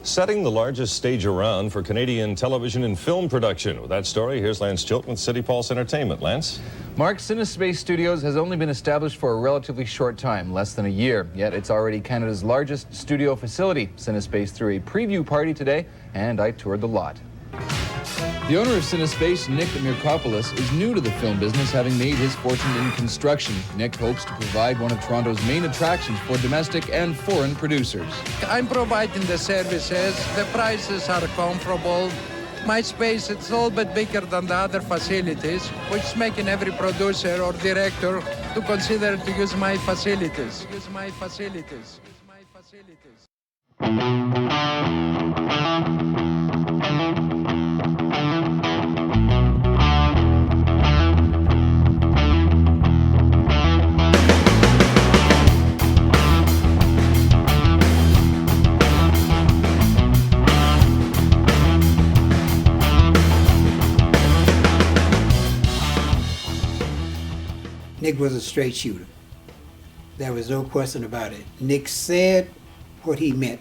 setting the largest stage around for Canadian television and film production. With that story, here's Lance Chilton with City Pulse Entertainment. Lance? Mark, Cinespace Studios has only been established for a relatively short time, less than a year, yet it's already Canada's largest studio facility. Cinespace threw a preview party today, and I toured the lot. The owner of Cinespace, Nick Mirkopoulos, is new to the film business, having made his fortune in construction. Nick hopes to provide one of Toronto's main attractions for domestic and foreign producers. I'm providing the services, the prices are comparable. My space is a little bit bigger than the other facilities, which is making every producer or director to consider to use my facilities. Nick was a straight shooter. There was no question about it. Nick said what he meant.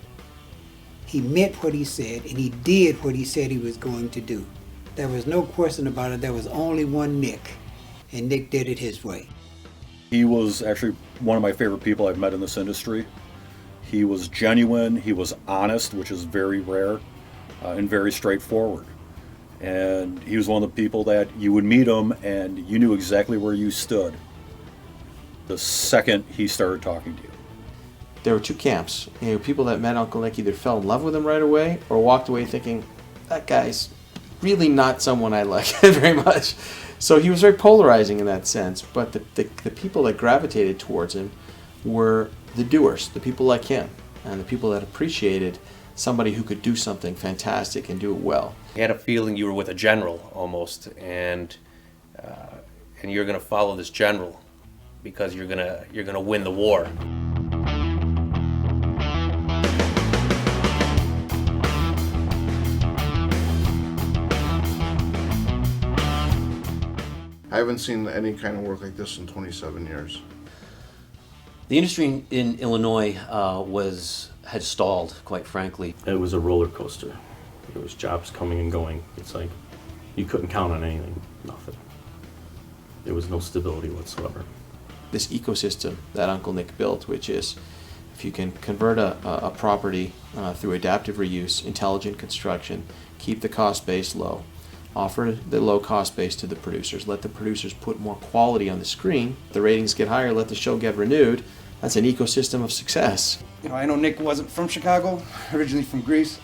He meant what he said, and he did what he said he was going to do. There was no question about it. There was only one Nick, and Nick did it his way. He was actually one of my favorite people I've met in this industry. He was genuine, he was honest, which is very rare, and very straightforward. And he was one of the people that you would meet him and you knew exactly where you stood the second he started talking to you. There were two camps. People that met Uncle Nick either fell in love with him right away or walked away thinking, that guy's really not someone I like very much. So he was very polarizing in that sense, but the people that gravitated towards him were the doers, the people like him, and the people that appreciated somebody who could do something fantastic and do it well. You had a feeling you were with a general almost, and you're going to follow this general because you're going to win the war. I haven't seen any kind of work like this in 27 years. The industry in Illinois had stalled, quite frankly. It was a roller coaster. There was jobs coming and going. It's like you couldn't count on anything, nothing. There was no stability whatsoever. This ecosystem that Uncle Nick built, which is if you can convert a property through adaptive reuse, intelligent construction, keep the cost base low, offer the low cost base to the producers, let the producers put more quality on the screen, the ratings get higher, let the show get renewed, that's an ecosystem of success. You know, I know Nick wasn't from Chicago, originally from Greece,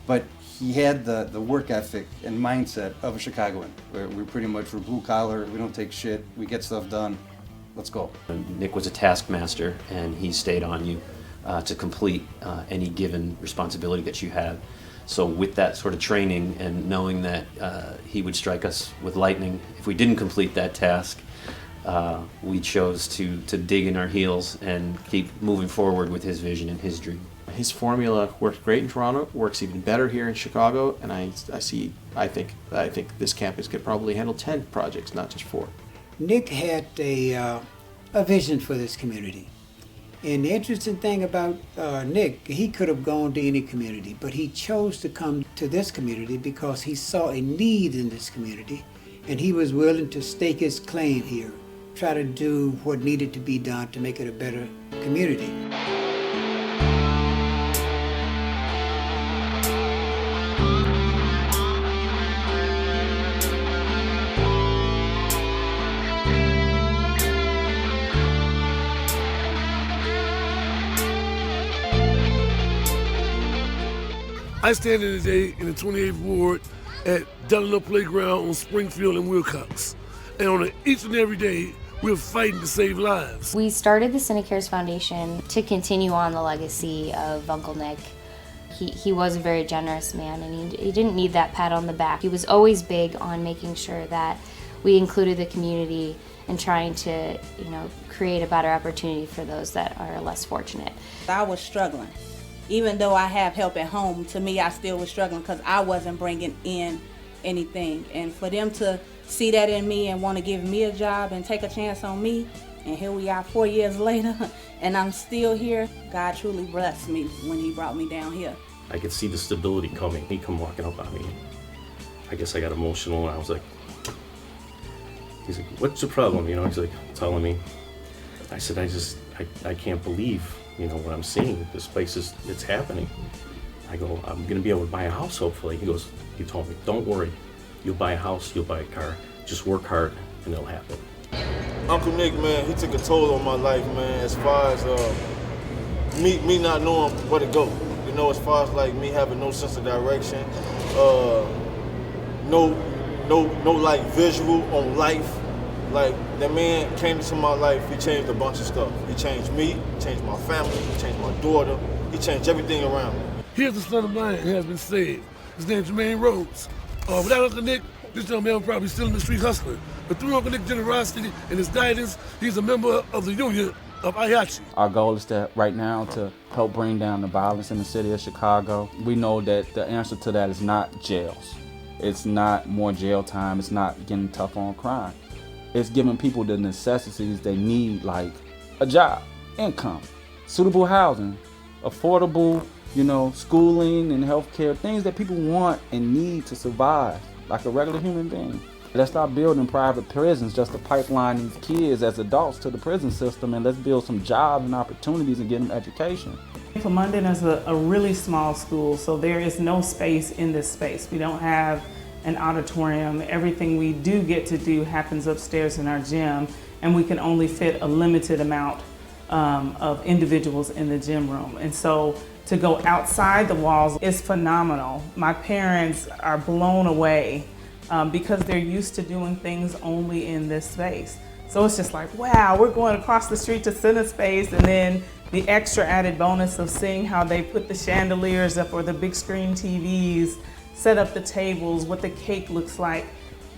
but he had the work ethic and mindset of a Chicagoan. We're pretty much, we're blue collar, we don't take shit, we get stuff done, let's go. Nick was a taskmaster, and he stayed on you to complete any given responsibility that you had. So with that sort of training and knowing that he would strike us with lightning if we didn't complete that task, we chose to dig in our heels and keep moving forward with his vision and his dream. His formula worked great in Toronto, works even better here in Chicago, and I think this campus could probably handle 10 projects, not just 4. Nick had a vision for this community. And the interesting thing about Nick, he could have gone to any community, but he chose to come to this community because he saw a need in this community, and he was willing to stake his claim here, try to do what needed to be done to make it a better community. I stand in today in the 28th Ward at Delano Playground on Springfield and Wilcox. And on each and every day, we're fighting to save lives. We started the Cinecares Foundation to continue on the legacy of Uncle Nick. He was a very generous man, and he didn't need that pat on the back. He was always big on making sure that we included the community and trying to, create a better opportunity for those that are less fortunate. I was struggling. Even though I have help at home, to me I still was struggling because I wasn't bringing in anything. And for them to see that in me and want to give me a job and take a chance on me, and here we are 4 years later, and I'm still here, God truly blessed me when he brought me down here. I could see the stability coming. He come walking up on me. I guess I got emotional and I was like, he's like, what's the problem? You know, he's like telling me. I said, I can't believe, you know, what I'm seeing. This place it's happening. I go, I'm gonna be able to buy a house hopefully. He told me, don't worry. You'll buy a house, you'll buy a car. Just work hard and it'll happen. Uncle Nick, man, he took a toll on my life, man, as far as me not knowing where to go. You know, as far as like me having no sense of direction, no like visual on life. Like, that man came into my life, he changed a bunch of stuff. He changed me, he changed my family, he changed my daughter, he changed everything around me. Here's the son of mine who has been saved. His name's Jermaine Rhodes. Without Uncle Nick, this young man was probably still in the street hustling. But through Uncle Nick's generosity and his guidance, he's a member of the union of Ayachi. Our goal is right now to help bring down the violence in the city of Chicago. We know that the answer to that is not jails. It's not more jail time. It's not getting tough on crime. It's giving people the necessities they need, like a job, income, suitable housing, affordable, you know, schooling and healthcare, things that people want and need to survive like a regular human being. Let's stop building private prisons just to pipeline these kids as adults to the prison system, and let's build some jobs and opportunities and get them education. London is a really small school, so there is no space in this space. We don't have an auditorium. Everything we do get to do happens upstairs in our gym, and we can only fit a limited amount of individuals in the gym room. And so to go outside the walls is phenomenal. My parents are blown away because they're used to doing things only in this space. So it's just like, wow, we're going across the street to Cinespace, and then the extra added bonus of seeing how they put the chandeliers up or the big screen TVs, set up the tables, what the cake looks like.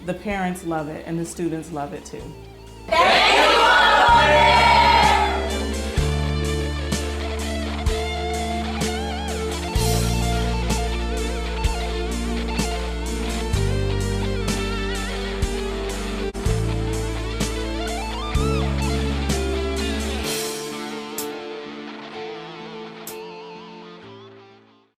The parents love it and the students love it too. Thank you.